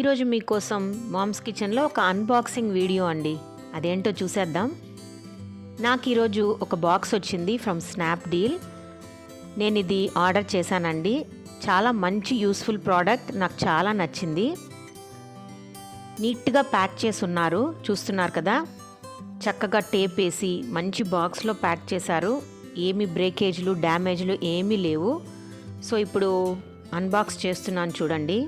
ఈరోజు మీకోసం మామ్స్ కిచెన్లో ఒక అన్బాక్సింగ్ వీడియో అండి. అదేంటో చూసేద్దాం. నాకు ఈరోజు ఒక బాక్స్ వచ్చింది ఫ్రమ్ స్నాప్డీల్. నేను ఇది ఆర్డర్ చేశానండి. చాలా మంచి యూస్ఫుల్ ప్రోడక్ట్, నాకు చాలా నచ్చింది. నీట్గా ప్యాక్ చేసి ఉన్నారు, చూస్తున్నారు కదా. చక్కగా టేప్ వేసి మంచి బాక్స్లో ప్యాక్ చేశారు. ఏమి బ్రేకేజ్లు డ్యామేజ్లు ఏమీ లేవు. సో ఇప్పుడు అన్బాక్స్ చేస్తున్నాను చూడండి.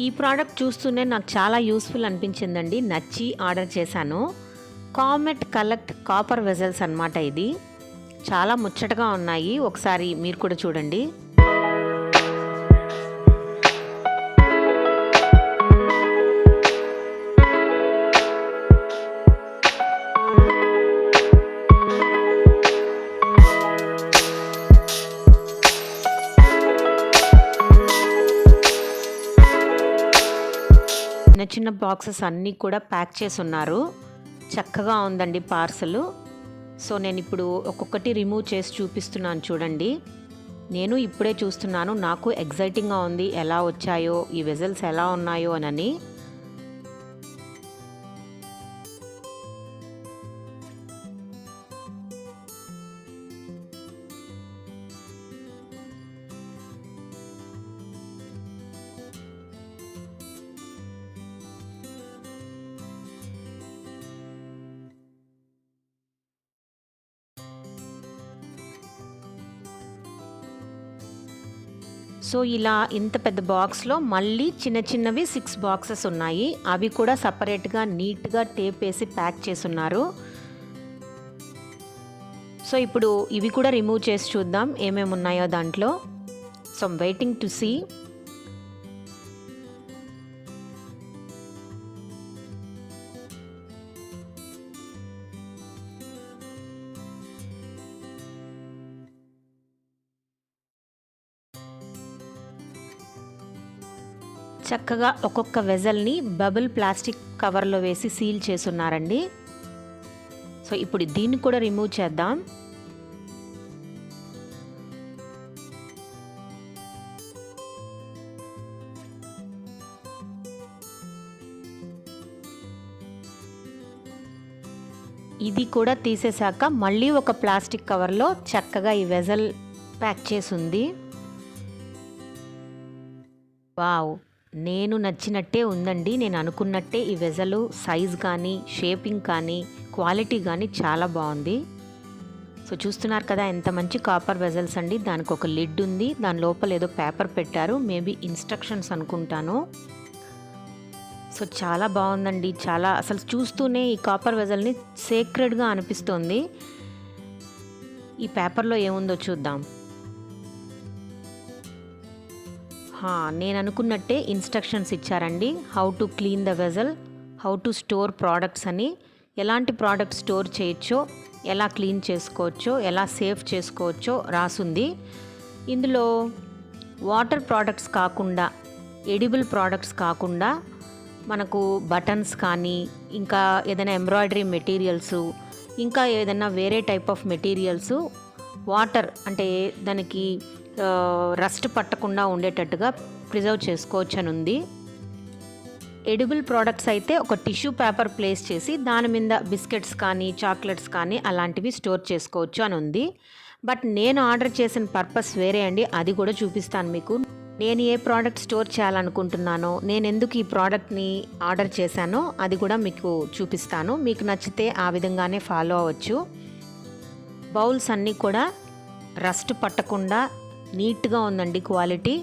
ఈ ప్రోడక్ట్ చూస్తూనే నాకు చాలా యూస్ఫుల్ అనిపించిందండి, నచ్చి ఆర్డర్ చేశాను. కామెట్ కలెక్ట్ కాపర్ వెజల్స్ అన్నమాట. ఇది చాలా ముచ్చటగా ఉన్నాయి, ఒకసారి మీరు కూడా చూడండి. చిన్న చిన్న బాక్సెస్ అన్నీ కూడా ప్యాక్ చేసి ఉన్నారు. చక్కగా ఉందండి పార్సల్. సో నేను ఇప్పుడు ఒక్కొక్కటి రిమూవ్ చేసి చూపిస్తున్నాను చూడండి. నేను ఇప్పుడే చూస్తున్నాను, నాకు ఎగ్జైటింగ్గా ఉంది ఎలా వచ్చాయో, ఈ వెజల్స్ ఎలా ఉన్నాయో అని. సో ఇలా ఇంత పెద్ద బాక్స్లో మళ్ళీ చిన్న చిన్నవి 6 బాక్సెస్ ఉన్నాయి. అవి కూడా సపరేట్గా నీట్గా టేప్ వేసి ప్యాక్ చేసి ఉన్నారు. సో ఇప్పుడు ఇవి కూడా రిమూవ్ చేసి చూద్దాం ఏమేమి ఉన్నాయో దాంట్లో. So I'm waiting to see. చక్కగా ఒక్కొక్క వెజల్ని బబుల్ ప్లాస్టిక్ కవర్లో వేసి సీల్ చేసున్నారండి. సో ఇప్పుడు దీన్ని కూడా రిమూవ్ చేద్దాం. ఇది కూడా తీసేశాక మళ్ళీ ఒక ప్లాస్టిక్ కవర్లో చక్కగా ఈ వెజల్ ప్యాక్ చేసి ఉంది. వావ్, నేను నచ్చినట్టే ఉందండి. నేను అనుకున్నట్టే ఈ వెజలు సైజ్ కానీ, షేపింగ్ కానీ, క్వాలిటీ కానీ చాలా బాగుంది. సో చూస్తున్నారు కదా ఎంత మంచి కాపర్ వెజల్స్ అండి. దానికి ఒక లిడ్ ఉంది, దాని లోపల ఏదో పేపర్ పెట్టారు, మేబీ ఇన్స్ట్రక్షన్స్ అనుకుంటాను. సో చాలా బాగుందండి, చాలా అసలు చూస్తూనే ఈ కాపర్ వెజల్ని సేక్రెడ్గా అనిపిస్తోంది. ఈ పేపర్లో ఏముందో చూద్దాం. నేను అనుకున్నట్టే ఇన్స్ట్రక్షన్స్ ఇచ్చారండి. How to clean the vessel, how to store products అని. ఎలాంటి ప్రోడక్ట్ స్టోర్ చేయొచ్చో, ఎలా క్లీన్ చేసుకోవచ్చో, ఎలా సేవ్ చేసుకోవచ్చో రాసుంది. ఇందులో వాటర్ ప్రోడక్ట్స్ కాకుండా, ఎడిబుల్ ప్రోడక్ట్స్ కాకుండా మనకు బటన్స్ కానీ, ఇంకా ఏదైనా ఎంబ్రాయిడరీ మెటీరియల్స్, ఇంకా ఏదైనా వేరే టైప్ ఆఫ్ మెటీరియల్స్ వాటర్ అంటే దానికి రస్ట్ పట్టకుండా ఉండేటట్టుగా ప్రిజర్వ్ చేసుకోవచ్చు అని ఉంది. ఎడిబుల్ ప్రోడక్ట్స్ అయితే ఒక టిష్యూ పేపర్ ప్లేస్ చేసి దాని మీద బిస్కెట్స్ కానీ, చాక్లెట్స్ కానీ అలాంటివి స్టోర్ చేసుకోవచ్చు అని ఉంది. బట్ నేను ఆర్డర్ చేసిన పర్పస్ వేరే అండి, అది కూడా చూపిస్తాను మీకు. నేను ఏ ప్రోడక్ట్ స్టోర్ చేయాలనుకుంటున్నానో, నేను ఎందుకు ఈ ప్రోడక్ట్ని ఆర్డర్ చేశానో అది కూడా మీకు చూపిస్తాను. మీకు నచ్చితే ఆ విధంగానే ఫాలో అవ్వచ్చు. బౌల్స్ అన్నీ కూడా రస్ట్ పట్టకుండా నీట్గా ఉందండి క్వాలిటీ.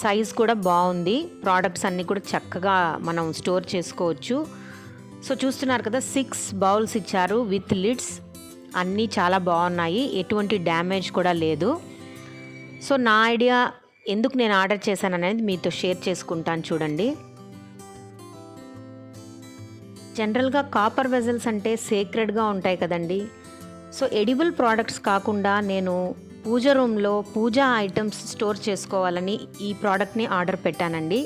సైజ్ కూడా బాగుంది. ప్రోడక్ట్స్ అన్నీ కూడా చక్కగా మనం స్టోర్ చేసుకోవచ్చు. సో చూస్తున్నారు కదా 6 బౌల్స్ ఇచ్చారు విత్ లిడ్స్. అన్నీ చాలా బాగున్నాయి, ఎటువంటి డ్యామేజ్ కూడా లేదు. సో నా ఐడియా ఎందుకు నేను ఆర్డర్ చేశాను అనేది మీతో షేర్ చేసుకుంటాను చూడండి. జనరల్గా కాపర్ వెజల్స్ అంటే సేక్రెడ్గా ఉంటాయి కదండి. సో ఎడిబుల్ ప్రోడక్ట్స్ కాకుండా నేను పూజ రూమ్లో పూజా ఐటమ్స్ స్టోర్ చేసుకోవాలని ఈ ప్రోడక్ట్ని ఆర్డర్ పెట్టానండి.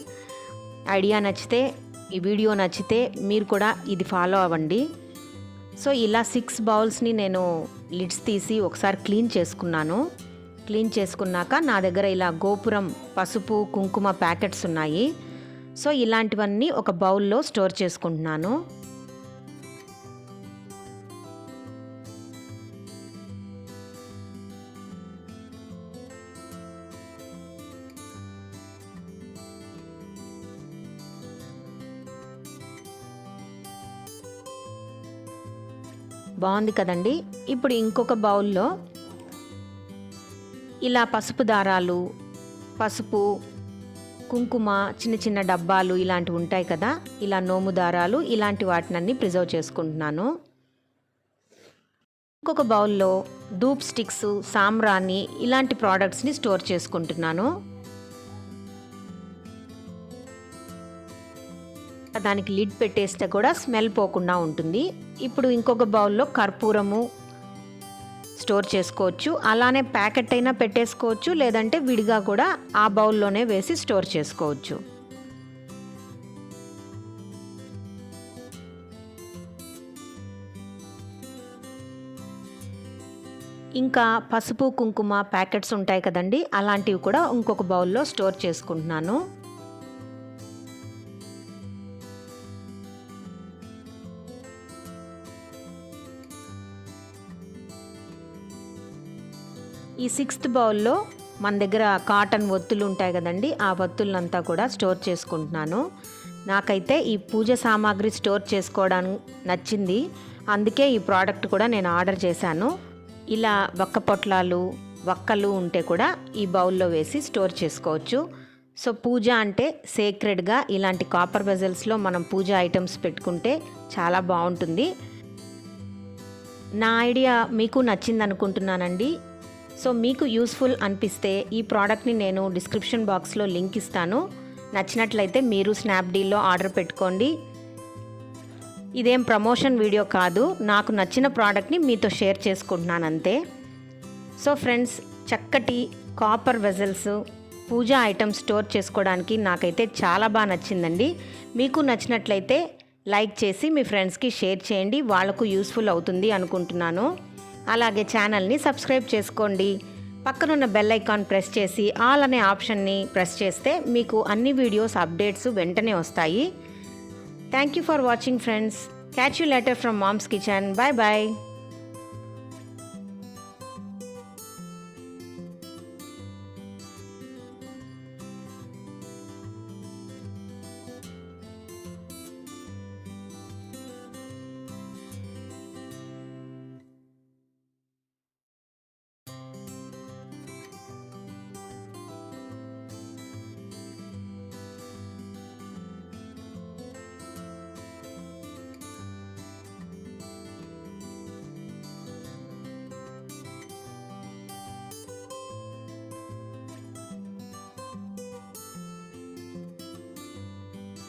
ఐడియా నచ్చితే, ఈ వీడియో నచ్చితే మీరు కూడా ఇది ఫాలో అవ్వండి. సో ఇలా 6 బౌల్స్ని నేను లిడ్స్ తీసి ఒకసారి క్లీన్ చేసుకున్నాను. క్లీన్ చేసుకున్నాక నా దగ్గర ఇలా గోపురం పసుపు కుంకుమ ప్యాకెట్స్ ఉన్నాయి. సో ఇలాంటివన్నీ ఒక బౌల్లో స్టోర్ చేసుకుంటున్నాను. బాగుంది కదండి. ఇప్పుడు ఇంకొక బౌల్లో ఇలా పసుపు దారాలు, పసుపు, కుంకుమ, చిన్న చిన్న డబ్బాలు ఇలాంటివి ఉంటాయి కదా, ఇలా నోము దారాలు ఇలాంటి వాటినన్నీ ప్రిజర్వ్ చేసుకుంటున్నాను. ఇంకొక బౌల్లో ధూప్ స్టిక్స్, సాంబ్రాణి ఇలాంటి ప్రోడక్ట్స్ని స్టోర్ చేసుకుంటున్నాను. దానికి లిడ్ పెట్టేస్తే కూడా స్మెల్ పోకుండా ఉంటుంది. ఇప్పుడు ఇంకొక బౌల్లో కర్పూరము స్టోర్ చేసుకోవచ్చు. అలానే ప్యాకెట్ అయినా పెట్టేసుకోవచ్చు, లేదంటే విడిగా కూడా ఆ బౌల్లోనే వేసి స్టోర్ చేసుకోవచ్చు. ఇంకా పసుపు కుంకుమ ప్యాకెట్స్ ఉంటాయి కదండి, అలాంటివి కూడా ఇంకొక బౌల్లో స్టోర్ చేసుకుంటున్నాను. ఈ 6th బౌల్లో మన దగ్గర కాటన్ ఒత్తులు ఉంటాయి కదండి, ఆ ఒత్తులంతా కూడా స్టోర్ చేసుకుంటున్నాను. నాకైతే ఈ పూజ సామాగ్రి స్టోర్ చేసుకోవడం నచ్చింది, అందుకే ఈ ప్రోడక్ట్ కూడా నేను ఆర్డర్ చేశాను. ఇలా వక్క పొట్లాలు, వక్కలు ఉంటే కూడా ఈ బౌల్లో వేసి స్టోర్ చేసుకోవచ్చు. సో పూజ అంటే సేక్రెడ్గా ఇలాంటి కాపర్ వెజల్స్లో మనం పూజ ఐటమ్స్ పెట్టుకుంటే చాలా బాగుంటుంది. నా ఐడియా మీకు నచ్చింది అనుకుంటున్నానండి. సో మీకు యూస్ఫుల్ అనిపిస్తే ఈ ప్రోడక్ట్ని నేను డిస్క్రిప్షన్ బాక్స్లో లింక్ ఇస్తాను. నచ్చినట్లయితే మీరు స్నాప్డీల్లో ఆర్డర్ పెట్టుకోండి. ఇదేం ప్రమోషన్ వీడియో కాదు, నాకు నచ్చిన ప్రోడక్ట్ని మీతో షేర్ చేసుకుంటున్నాను అంతే. సో ఫ్రెండ్స్, చక్కటి కాపర్ వెజల్స్ పూజా ఐటమ్స్ స్టోర్ చేసుకోవడానికి నాకైతే చాలా బాగా నచ్చిందండి. మీకు నచ్చినట్లయితే లైక్ చేసి మీ ఫ్రెండ్స్కి షేర్ చేయండి, వాళ్ళకు యూస్ఫుల్ అవుతుంది అనుకుంటున్నాను. అలాగే ఛానల్ని సబ్స్క్రైబ్ చేసుకోండి. పక్కనున్న బెల్ ఐకాన్ ప్రెస్ చేసి ఆల్ అనే ఆప్షన్ని ప్రెస్ చేస్తే మీకు అన్ని వీడియోస్ అప్డేట్స్ వెంటనే వస్తాయి. Thank you for watching friends. Catch you later from mom's kitchen. Bye bye.